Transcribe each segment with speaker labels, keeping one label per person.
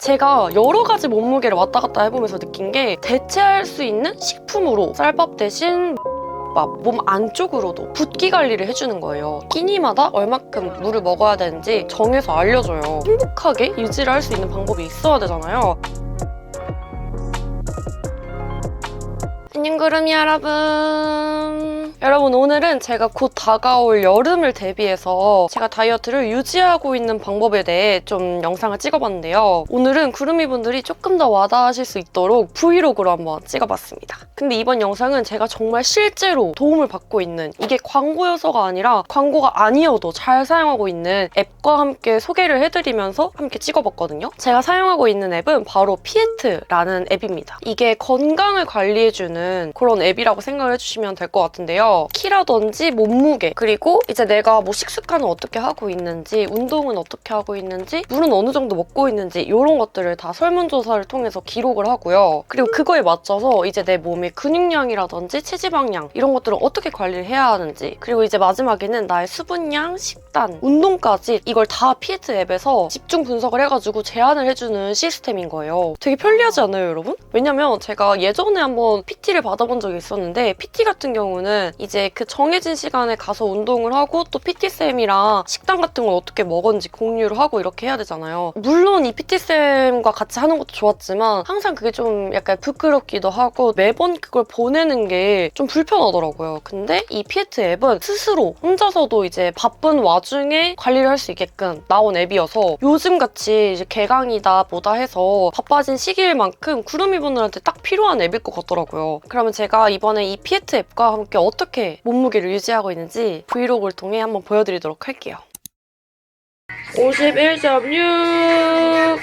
Speaker 1: 제가 여러 가지 몸무게를 왔다 갔다 해보면서 느낀 게 대체할 수 있는 식품으로 쌀밥 대신 몸 안쪽으로도 붓기 관리를 해주는 거예요. 끼니마다 얼마큼 물을 먹어야 되는지 정해서 알려줘요. 행복하게 유지를 할 수 있는 방법이 있어야 되잖아요. 안녕 구름이 여러분 오늘은 제가 곧 다가올 여름을 대비해서 제가 다이어트를 유지하고 있는 방법에 대해 좀 영상을 찍어봤는데요. 오늘은 구름이 분들이 조금 더 와닿으실 수 있도록 브이로그로 한번 찍어봤습니다. 근데 이번 영상은 제가 정말 실제로 도움을 받고 있는, 이게 광고여서가 아니라 광고가 아니어도 잘 사용하고 있는 앱과 함께 소개를 해드리면서 함께 찍어봤거든요. 제가 사용하고 있는 앱은 바로 피에트라는 앱입니다. 이게 건강을 관리해주는 그런 앱이라고 생각을 해주시면 될 것 같은데요. 키라든지 몸무게, 그리고 이제 내가 뭐 식습관을 어떻게 하고 있는지, 운동은 어떻게 하고 있는지, 물은 어느 정도 먹고 있는지 이런 것들을 다 설문조사를 통해서 기록을 하고요. 그리고 그거에 맞춰서 이제 내 몸의 근육량이라든지 체지방량 이런 것들을 어떻게 관리를 해야 하는지, 그리고 이제 마지막에는 나의 수분량, 식단, 운동까지 이걸 다 피에트 앱에서 집중 분석을 해가지고 제안을 해주는 시스템인 거예요. 되게 편리하지 않아요, 여러분? 왜냐면 제가 예전에 한번 PT를 받아본 적이 있었는데 PT 같은 경우는 이제 그 정해진 시간에 가서 운동을 하고 또 PT쌤이랑 식단 같은 걸 어떻게 먹었는지 공유를 하고 이렇게 해야 되잖아요. 물론 이 PT쌤과 같이 하는 것도 좋았지만 항상 그게 좀 약간 부끄럽기도 하고 매번 그걸 보내는 게 좀 불편하더라고요. 근데 이 피에트 앱은 스스로 혼자서도 이제 바쁜 와중에 관리를 할 수 있게끔 나온 앱이어서 요즘같이 이제 개강이다 뭐다 해서 바빠진 시기일 만큼 구름이 분들한테 딱 필요한 앱일 것 같더라고요. 그러면 제가 이번에 이 피에트 앱과 함께 어떻게 몸무게를 유지하고 있는지 브이로그를 통해 한번 보여드리도록 할게요. 51.6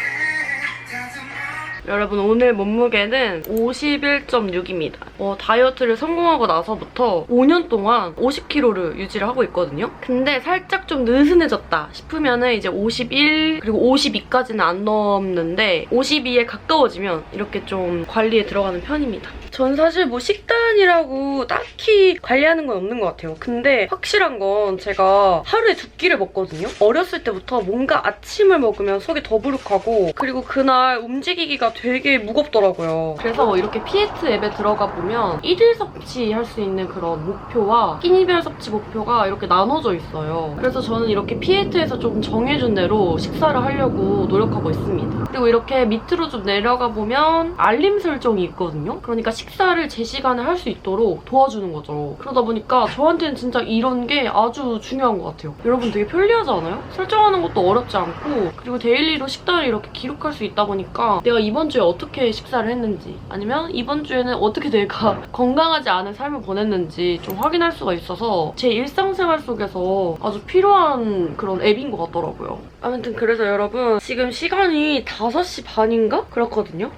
Speaker 1: 여러분 오늘 몸무게는 51.6입니다. 다이어트를 성공하고 나서부터 5년 동안 50kg를 유지를 하고 있거든요. 근데 살짝 좀 느슨해졌다 싶으면은 이제 51 그리고 52까지는 안 넘는데 52에 가까워지면 이렇게 좀 관리에 들어가는 편입니다. 전 사실 뭐 식단이라고 딱히 관리하는 건 없는 것 같아요. 근데 확실한 건 제가 하루에 2끼를 먹거든요. 어렸을 때부터 뭔가 아침을 먹으면 속이 더부룩하고 그리고 그날 움직이기가 되게 무겁더라고요. 그래서 이렇게 피에트 앱에 들어가 보면 1일 섭취할 수 있는 그런 목표와 끼니별 섭취 목표가 이렇게 나눠져 있어요. 그래서 저는 이렇게 피에트에서 좀 정해준 대로 식사를 하려고 노력하고 있습니다. 그리고 이렇게 밑으로 좀 내려가 보면 알림 설정이 있거든요. 그러니까 식사를 제 시간에 할 수 있도록 도와주는 거죠. 그러다 보니까 저한테는 진짜 이런 게 아주 중요한 것 같아요. 여러분 되게 편리하지 않아요? 설정하는 것도 어렵지 않고 그리고 데일리로 식단을 이렇게 기록할 수 있다 보니까 내가 이번 주에 어떻게 식사를 했는지 아니면 이번 주에는 어떻게 내가 건강하지 않은 삶을 보냈는지 좀 확인할 수가 있어서 제 일상생활 속에서 아주 필요한 그런 앱인 것 같더라고요. 아무튼 그래서 여러분 지금 시간이 5시 반인가? 그렇거든요.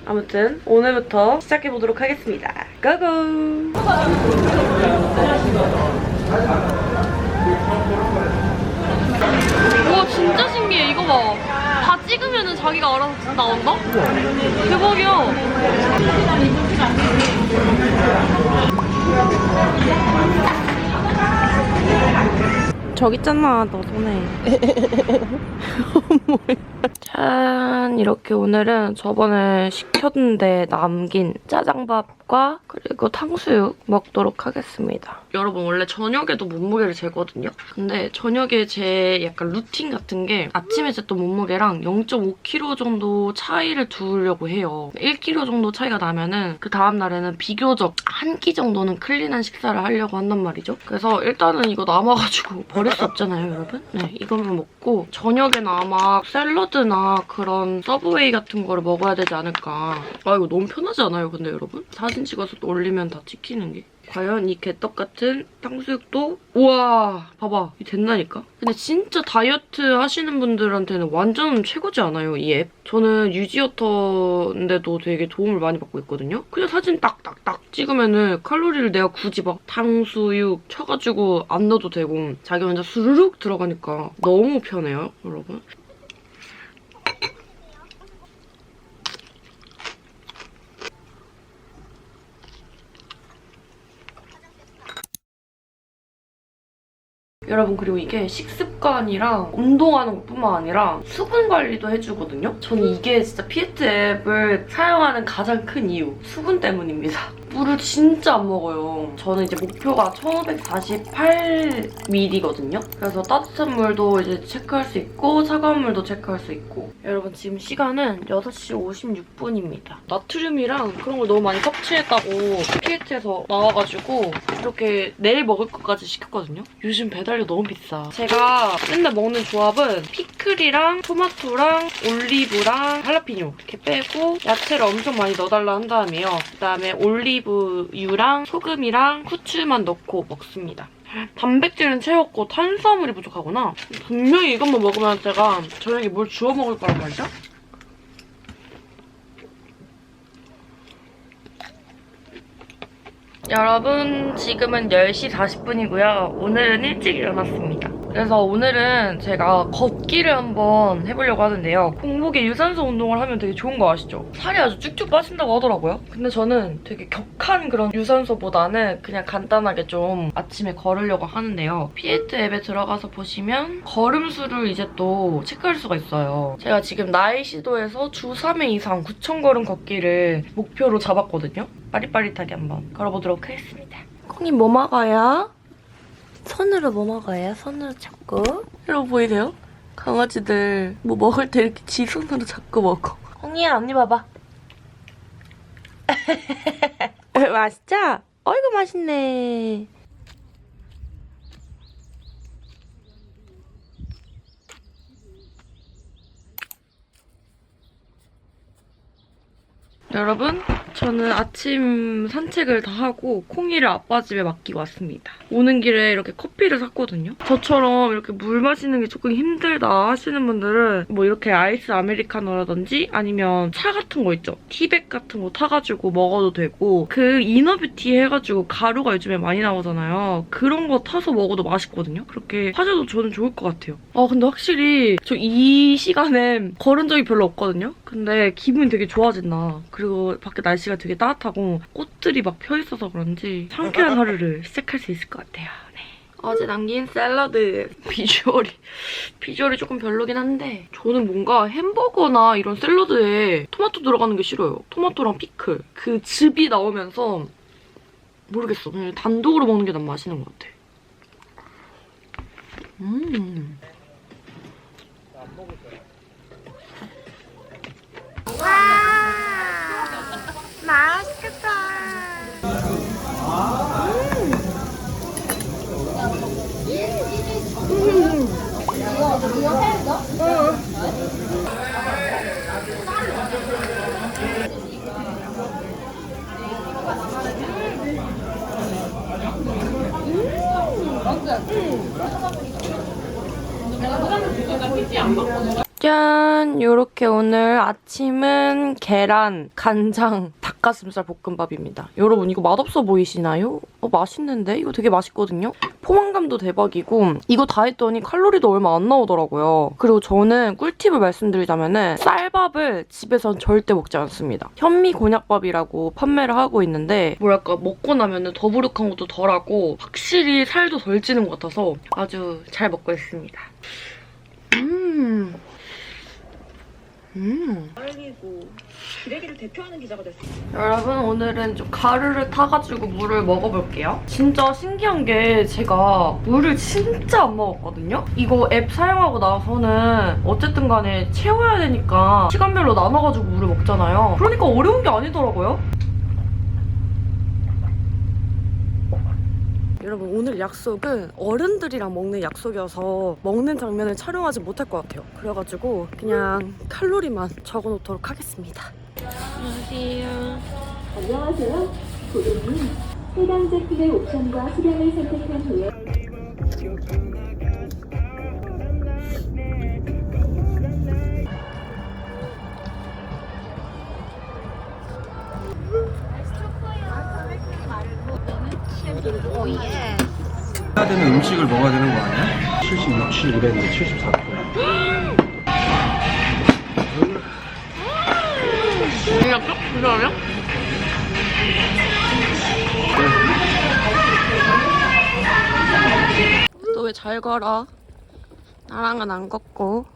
Speaker 1: 아무튼 오늘부터 시작해보도록 하겠습니다. 고고! 우와 진짜 신기해. 이거 봐. 다 찍으면 자기가 알아서 나온다? 대박이야. 저기 있잖아, 너 손에. 짠! 이렇게 오늘은 저번에 시켰는데 남긴 짜장밥과 그리고 탕수육 먹도록 하겠습니다. 여러분 원래 저녁에도 몸무게를 재거든요? 근데 저녁에 제 약간 루틴 같은 게 아침에 쟀던 몸무게랑 0.5kg 정도 차이를 두려고 해요. 1kg 정도 차이가 나면은 그 다음날에는 비교적 한 끼 정도는 클린한 식사를 하려고 한단 말이죠. 그래서 일단은 이거 남아가지고 버릴 수 없잖아요, 여러분? 네, 이거만 먹고 저녁에는 아마 샐러드나 그런 서브웨이 같은 거를 먹어야 되지 않을까. 아, 이거 너무 편하지 않아요, 근데 여러분? 사진 찍어서 또 올리면 다 찍히는 게. 과연 이 개떡 같은 탕수육도 우와 봐봐 이게 된다니까. 근데 진짜 다이어트 하시는 분들한테는 완전 최고지 않아요 이 앱? 저는 유지어터인데도 되게 도움을 많이 받고 있거든요. 그냥 사진 딱딱딱 찍으면은 칼로리를 내가 굳이 막 탕수육 쳐가지고 안 넣어도 되고 자기 혼자 수르륵 들어가니까 너무 편해요 여러분. 여러분 그리고 이게 식습관이랑 운동하는 것뿐만 아니라 수분 관리도 해주거든요. 저는 이게 진짜 피에트 앱을 사용하는 가장 큰 이유. 수분 때문입니다. 물을 진짜 안 먹어요. 저는 이제 목표가 1548ml거든요. 그래서 따뜻한 물도 이제 체크할 수 있고 차가운 물도 체크할 수 있고. 여러분 지금 시간은 6시 56분입니다. 나트륨이랑 그런 걸 너무 많이 섭취했다고 피에트에서 나와가지고 이렇게 내일 먹을 것까지 시켰거든요. 요즘 배달료 너무 비싸. 제가 맨날 먹는 조합은 피클이랑 토마토랑 올리브랑 할라피뇨 이렇게 빼고 야채를 엄청 많이 넣어달라 한 다음에요. 그다음에 올리브유랑 소금이랑 후추만 넣고 먹습니다. 단백질은 채웠고 탄수화물이 부족하구나. 분명히 이것만 먹으면 제가 저녁에 뭘 주워 먹을 거란 말이죠? 여러분 지금은 10시 40분이고요. 오늘은 일찍 일어났습니다. 그래서 오늘은 제가 걷기를 한번 해보려고 하는데요. 공복에 유산소 운동을 하면 되게 좋은 거 아시죠? 살이 아주 쭉쭉 빠진다고 하더라고요. 근데 저는 되게 격한 그런 유산소보다는 그냥 간단하게 좀 아침에 걸으려고 하는데요. 피에트 앱에 들어가서 보시면 걸음수를 이제 또 체크할 수가 있어요. 제가 지금 나이시도에서 주 3회 이상 9,000걸음 걷기를 목표로 잡았거든요. 빠릿빠릿하게 한번 걸어보도록 하겠습니다. 콩이 뭐 먹어요? 손으로 뭐 먹어요? 손으로 잡고. 여러분 보이세요? 강아지들 뭐 먹을 때 이렇게 지 손으로 잡고 먹어. 콩이야 언니 봐봐. 맛있죠? 어이구 맛있네. 여러분, 저는 아침 산책을 다 하고 콩이를 아빠 집에 맡기고 왔습니다. 오는 길에 이렇게 커피를 샀거든요. 저처럼 이렇게 물 마시는 게 조금 힘들다 하시는 분들은 뭐 이렇게 아이스 아메리카노라든지 아니면 차 같은 거 있죠? 티백 같은 거 타가지고 먹어도 되고 그 이너뷰티 해가지고 가루가 요즘에 많이 나오잖아요. 그런 거 타서 먹어도 맛있거든요. 그렇게 하셔도 저는 좋을 것 같아요. 근데 확실히 저 이 시간에 걸은 적이 별로 없거든요. 근데 기분이 되게 좋아진다. 그리고 밖에 날씨가 되게 따뜻하고 꽃들이 막 펴있어서 그런지 상쾌한 하루를 시작할 수 있을 것 같아요. 네. 어제 남긴 샐러드 비주얼이 조금 별로긴 한데 저는 뭔가 햄버거나 이런 샐러드에 토마토 들어가는 게 싫어요. 토마토랑 피클. 그 즙이 나오면서 모르겠어. 그냥 단독으로 먹는 게 난 맛있는 것 같아. 맛있겠다. 짠! 요렇게 오늘 아침은 계란, 간장, 닭가슴살 볶음밥입니다. 여러분 이거 맛없어 보이시나요? 맛있는데? 이거 되게 맛있거든요? 포만감도 대박이고 이거 다 했더니 칼로리도 얼마 안 나오더라고요. 그리고 저는 꿀팁을 말씀드리자면 쌀밥을 집에선 절대 먹지 않습니다. 현미 곤약밥이라고 판매를 하고 있는데 뭐랄까 먹고 나면 더부룩한 것도 덜하고 확실히 살도 덜 찌는 것 같아서 아주 잘 먹고 있습니다.
Speaker 2: 빨리고 기레기를 대표하는 기자가 됐어요.
Speaker 1: 여러분 오늘은 좀 가루를 타가지고 물을 먹어볼게요. 진짜 신기한 게 제가 물을 진짜 안 먹었거든요? 이거 앱 사용하고 나서는 어쨌든 간에 채워야 되니까 시간별로 나눠가지고 물을 먹잖아요. 그러니까 어려운 게 아니더라고요. 여러분 오늘 약속은 어른들이랑 먹는 약속이어서 먹는 장면을 촬영하지 못할 것 같아요. 그래가지고 그냥 칼로리만 적어놓도록 하겠습니다. 안녕하세요.
Speaker 3: 안녕하세요. 고객님, 해당 제품의 옵션과 수량을 선택한 후에
Speaker 4: 해야 되는 음식을 먹어야 되는 거 아니야? 76, 700, 74.
Speaker 1: 이거 괜찮아요? 너 왜 잘 걸어. 나랑은 안 걷고.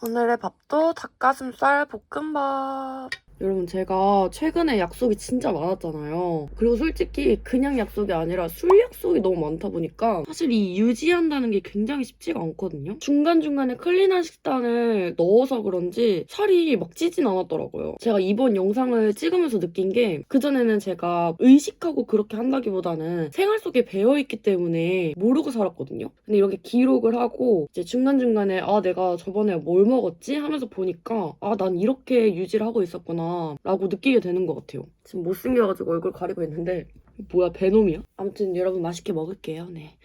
Speaker 1: 오늘의 밥도 닭가슴살 볶음밥. 여러분, 제가 최근에 약속이 진짜 많았잖아요. 그리고 솔직히 그냥 약속이 아니라 술 약속이 너무 많다 보니까 사실 이 유지한다는 게 굉장히 쉽지가 않거든요. 중간중간에 클린한 식단을 넣어서 그런지 살이 막 찌진 않았더라고요. 제가 이번 영상을 찍으면서 느낀 게 그전에는 제가 의식하고 그렇게 한다기보다는 생활 속에 배어있기 때문에 모르고 살았거든요. 근데 이렇게 기록을 하고 이제 중간중간에 내가 저번에 뭘 먹었지? 하면서 보니까 난 이렇게 유지를 하고 있었구나 라고 느끼게 되는 것 같아요. 지금 못생겨가지고 얼굴 가리고 있는데 뭐야, 베놈이야? 아무튼 여러분 맛있게 먹을게요. 네.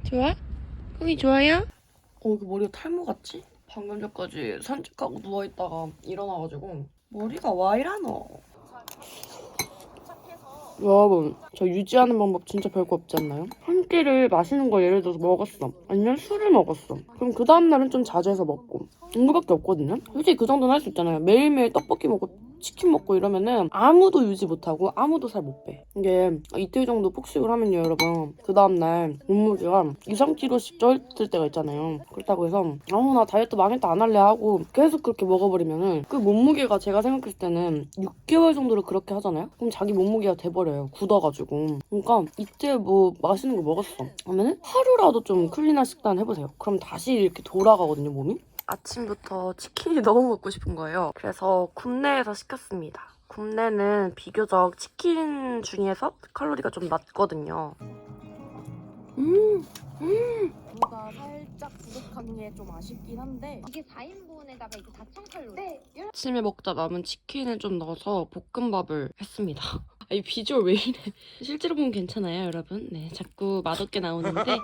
Speaker 1: 좋아? 꿈이 좋아요? 그 머리가 탈모 같지? 방금 전까지 산책하고 누워있다가 일어나가지고 머리가 와 이러노? 여러분, 저 유지하는 방법 진짜 별거 없지 않나요? 한 끼를 마시는 걸 예를 들어서 먹었어. 아니면 술을 먹었어. 그럼 그 다음날은 좀 자주 해서 먹고. 이거밖에 없거든요? 솔직히 그 정도는 할 수 있잖아요. 매일매일 떡볶이 먹고 치킨 먹고 이러면은 아무도 유지 못하고 아무도 살 못 빼. 이게 이틀 정도 폭식을 하면요, 여러분. 그 다음날 몸무게가 2, 3kg씩 쪄있을 때가 있잖아요. 그렇다고 해서 나 다이어트 망했다 안 할래 하고 계속 그렇게 먹어버리면은 그 몸무게가 제가 생각했을 때는 6개월 정도를 그렇게 하잖아요? 그럼 자기 몸무게가 돼버려요. 굳어가지고. 그러니까 이때 뭐 맛있는 거 먹었어. 그러면은 하루라도 좀 클린한 식단 해보세요. 그럼 다시 이렇게 돌아가거든요, 몸이. 아침부터 치킨이 너무 먹고 싶은 거예요. 그래서 굽내에서 시켰습니다. 굽내는 비교적 치킨 중에서 칼로리가 좀 낮거든요.
Speaker 5: 뭔가 살짝 부족한 게 좀 아쉽긴 한데
Speaker 6: 이게 4인분에다가 이게 4,000칼로리. 네.
Speaker 1: 아침에 먹다 남은 치킨을 좀 넣어서 볶음밥을 했습니다. 이 비주얼 왜 이래? 실제로 보면 괜찮아요, 여러분. 네, 자꾸 맛없게 나오는데.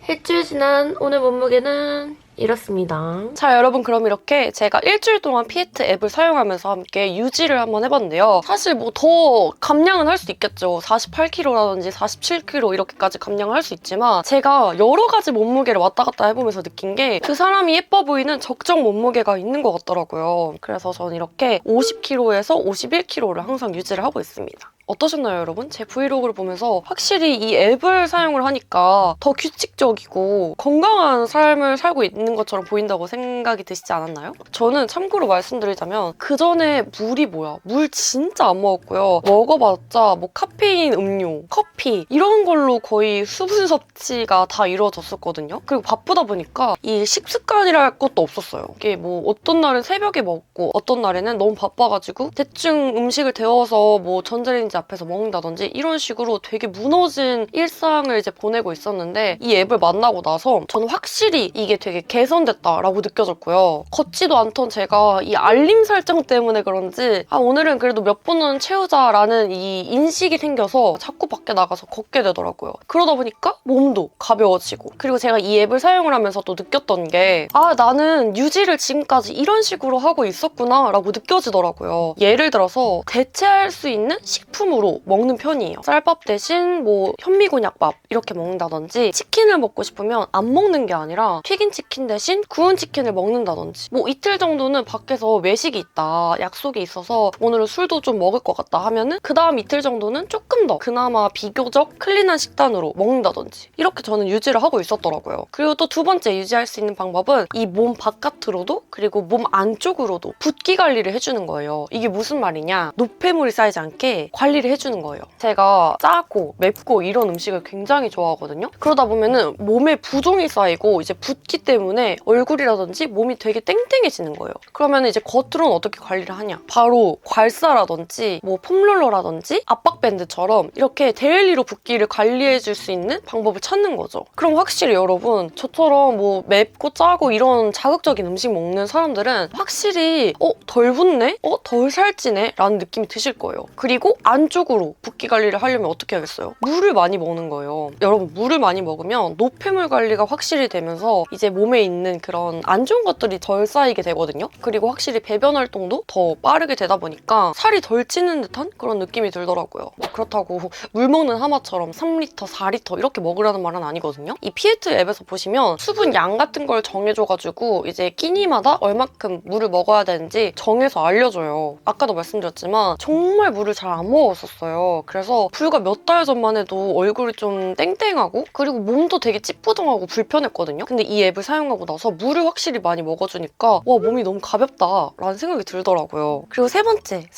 Speaker 1: 일주일 지난 오늘 몸무게는 이렇습니다. 자, 여러분, 그럼 이렇게 제가 일주일 동안 피에트 앱을 사용하면서 함께 유지를 한번 해봤는데요. 사실 뭐 더 감량은 할 수 있겠죠. 48kg라든지 47kg 이렇게까지 감량을 할 수 있지만 제가 여러 가지 몸무게를 왔다 갔다 해보면서 느낀 게 그 사람이 예뻐 보이는 적정 몸무게가 있는 것 같더라고요. 그래서 저는 이렇게 50kg에서 51kg를 항상 유지를 하고 있습니다. 어떠셨나요, 여러분? 제 브이로그를 보면서 확실히 이 앱을 사용을 하니까 더 규칙적이고 건강한 삶을 살고 있는 것처럼 보인다고 생각이 드시지 않았나요? 저는 참고로 말씀드리자면 그전에 물이 뭐야? 물 진짜 안 먹었고요. 먹어봤자 뭐 카페인 음료, 커피 이런 걸로 거의 수분 섭취가 다 이루어졌었거든요. 그리고 바쁘다 보니까 이 식습관이랄 것도 없었어요. 이게 뭐 어떤 날은 새벽에 먹고 어떤 날에는 너무 바빠가지고 대충 음식을 데워서 뭐 전자레인지 앞에서 먹는다든지 이런 식으로 되게 무너진 일상을 이제 보내고 있었는데 이 앱을 만나고 나서 저는 확실히 이게 되게 개선됐다라고 느껴졌고요. 걷지도 않던 제가 이 알림 설정 때문에 그런지 오늘은 그래도 몇 분은 채우자라는 이 인식이 생겨서 자꾸 밖에 나가서 걷게 되더라고요. 그러다 보니까 몸도 가벼워지고 그리고 제가 이 앱을 사용을 하면서 또 느꼈던 게 나는 유지를 지금까지 이런 식으로 하고 있었구나 라고 느껴지더라고요. 예를 들어서 대체할 수 있는 식품으로 먹는 편이에요. 쌀밥 대신 뭐 현미곤약밥 이렇게 먹는다든지 치킨을 먹고 싶으면 안 먹는 게 아니라 튀긴 치킨 대신 구운 치킨을 먹는다든지 뭐 이틀 정도는 밖에서 외식이 있다, 약속이 있어서 오늘은 술도 좀 먹을 것 같다 하면은 그 다음 이틀 정도는 조금 더 그나마 비교적 클린한 식단으로 먹는다든지 이렇게 저는 유지를 하고 있었더라고요. 그리고 또 두 번째 유지할 수 있는 방법은 이 몸 바깥으로도 그리고 몸 안쪽으로도 붓기 관리를 해주는 거예요. 이게 무슨 말이냐? 노폐물이 쌓이지 않게 관리를 해주는 거예요. 제가 짜고 맵고 이런 음식을 굉장히 좋아하거든요. 그러다 보면은 몸에 부종이 쌓이고 이제 붓기 때문에 얼굴이라든지 몸이 되게 땡땡해지는 거예요. 그러면 이제 겉으로는 어떻게 관리를 하냐? 바로 괄사라든지 뭐 폼롤러라든지 압박밴드처럼 이렇게 데일리로 붓기를 관리해줄 수 있는 방법을 찾는 거죠. 그럼 확실히 여러분 저처럼 뭐 맵고 짜고 이런 자극적인 음식 먹는 사람들은 확실히 덜 붓네? 덜 살찌네? 라는 느낌이 드실 거예요. 그리고 안 안쪽으로 붓기 관리를 하려면 어떻게 하겠어요? 물을 많이 먹는 거예요. 여러분, 물을 많이 먹으면 노폐물 관리가 확실히 되면서 이제 몸에 있는 그런 안 좋은 것들이 덜 쌓이게 되거든요. 그리고 확실히 배변 활동도 더 빠르게 되다 보니까 살이 덜 찌는 듯한 그런 느낌이 들더라고요. 그렇다고 물 먹는 하마처럼 3리터, 4리터 이렇게 먹으라는 말은 아니거든요. 이 피에트 앱에서 보시면 수분 양 같은 걸 정해줘가지고 이제 끼니마다 얼마큼 물을 먹어야 되는지 정해서 알려줘요. 아까도 말씀드렸지만 정말 물을 잘 안 먹었었어요. 그래서 불과 몇 달 전만 해도 얼굴이 좀 땡땡하고 그리고 몸도 되게 찌뿌둥하고 불편했거든요. 근데 이 앱을 사용하고 나서 물을 확실히 많이 먹어주니까 와, 몸이 너무 가볍다라는 생각이 들더라고요. 그리고 세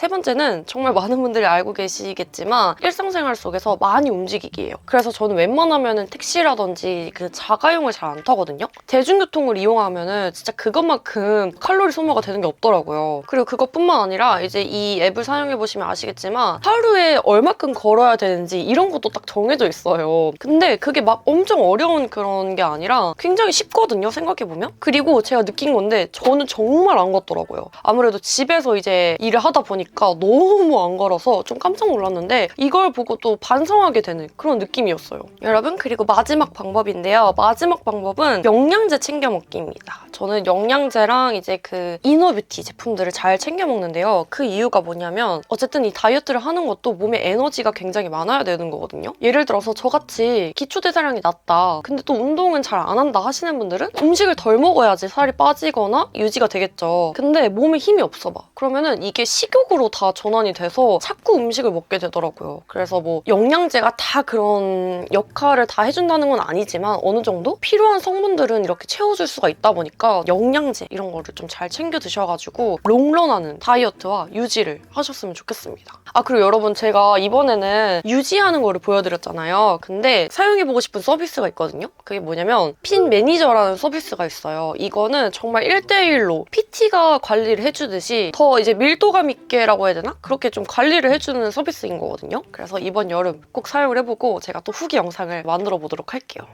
Speaker 1: 번째는 정말 많은 분들이 알고 계시겠지만 일상생활 속에서 많이 움직이기예요. 그래서 저는 웬만하면 택시라든지 그 자가용을 잘 안 타거든요. 대중교통을 이용하면은 진짜 그것만큼 칼로리 소모가 되는 게 없더라고요. 그리고 그것뿐만 아니라 이제 이 앱을 사용해보시면 아시겠지만 하루에 얼마큼 걸어야 되는지 이런 것도 딱 정해져 있어요. 근데 그게 막 엄청 어려운 그런 게 아니라 굉장히 쉽거든요, 생각해보면. 그리고 제가 느낀 건데 저는 정말 안 걷더라고요. 아무래도 집에서 이제 일을 하다 보니까 너무 안 걸어서 좀 깜짝 놀랐는데 이걸 보고 또 반성하게 되는 그런 느낌이었어요. 여러분, 그리고 마지막 방법인데요. 마지막 방법은 영양제 챙겨 먹기입니다. 저는 영양제랑 이제 그 이너뷰티 제품들을 잘 챙겨 먹는데요. 그 이유가 뭐냐면 어쨌든 이 다이어트를 하는 것도 몸에 에너지가 굉장히 많아야 되는 거거든요. 예를 들어서 저같이 기초대사량이 낮다. 근데 또 운동은 잘 안 한다 하시는 분들은 음식을 덜 먹어야지 살이 빠지거나 유지가 되겠죠. 근데 몸에 힘이 없어 봐. 그러면은 이게 식욕으로 다 전환이 돼서 자꾸 음식을 먹게 되더라고요. 그래서 뭐 영양제가 다 그런 역할을 다 해준다는 건 아니지만 어느 정도 필요한 성분들은 이렇게 채워줄 수가 있다 보니까 영양제 이런 거를 좀 잘 챙겨 드셔가지고 롱런하는 다이어트와 유지를 하셨으면 좋겠습니다. 아, 그리고 여러분, 제가 이번에는 유지하는 거를 보여드렸잖아요. 근데 사용해보고 싶은 서비스가 있거든요. 그게 뭐냐면 핀 매니저라는 서비스가 있어요. 이거는 정말 1대1로 PT가 관리를 해주듯이 더 이제 밀도감 있게라고 해야 되나? 그렇게 좀 관리를 해주는 서비스인 거거든요. 그래서 이번 여름 꼭 사용을 해보고 제가 또 후기 영상을 만들어 보도록 할게요.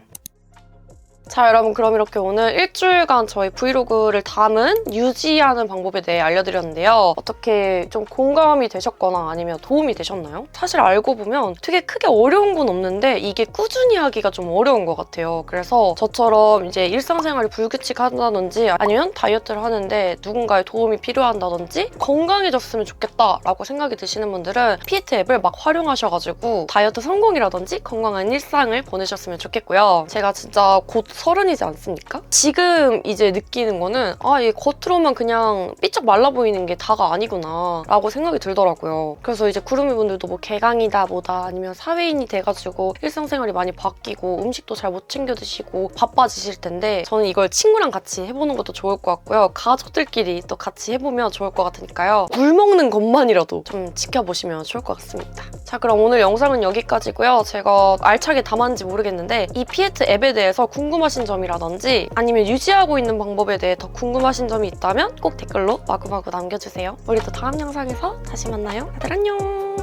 Speaker 1: 자, 여러분, 그럼 이렇게 오늘 일주일간 저희 브이로그를 담은 유지하는 방법에 대해 알려드렸는데요. 어떻게 좀 공감이 되셨거나 아니면 도움이 되셨나요? 사실 알고 보면 되게 크게 어려운 건 없는데 이게 꾸준히 하기가 좀 어려운 것 같아요. 그래서 저처럼 이제 일상생활이 불규칙하다든지 아니면 다이어트를 하는데 누군가의 도움이 필요한다든지 건강해졌으면 좋겠다라고 생각이 드시는 분들은 피에트 앱을 막 활용하셔가지고 다이어트 성공이라든지 건강한 일상을 보내셨으면 좋겠고요. 제가 진짜 곧 30이지 않습니까? 지금 이제 느끼는 거는 이 겉으로만 그냥 삐쩍 말라 보이는 게 다가 아니구나 라고 생각이 들더라고요. 그래서 이제 구름이 분들도 뭐 개강이다 뭐다 아니면 사회인이 돼가지고 일상생활이 많이 바뀌고 음식도 잘 못 챙겨 드시고 바빠지실 텐데 저는 이걸 친구랑 같이 해보는 것도 좋을 것 같고요. 가족들끼리 또 같이 해보면 좋을 것 같으니까요. 물 먹는 것만이라도 좀 지켜보시면 좋을 것 같습니다. 자, 그럼 오늘 영상은 여기까지고요. 제가 알차게 담았는지 모르겠는데 이 피에트 앱에 대해서 궁금하신 점이라든지 아니면 유지하고 있는 방법에 대해 더 궁금하신 점이 있다면 꼭 댓글로 마구마구 남겨주세요. 우리 또 다음 영상에서 다시 만나요. 다들 안녕!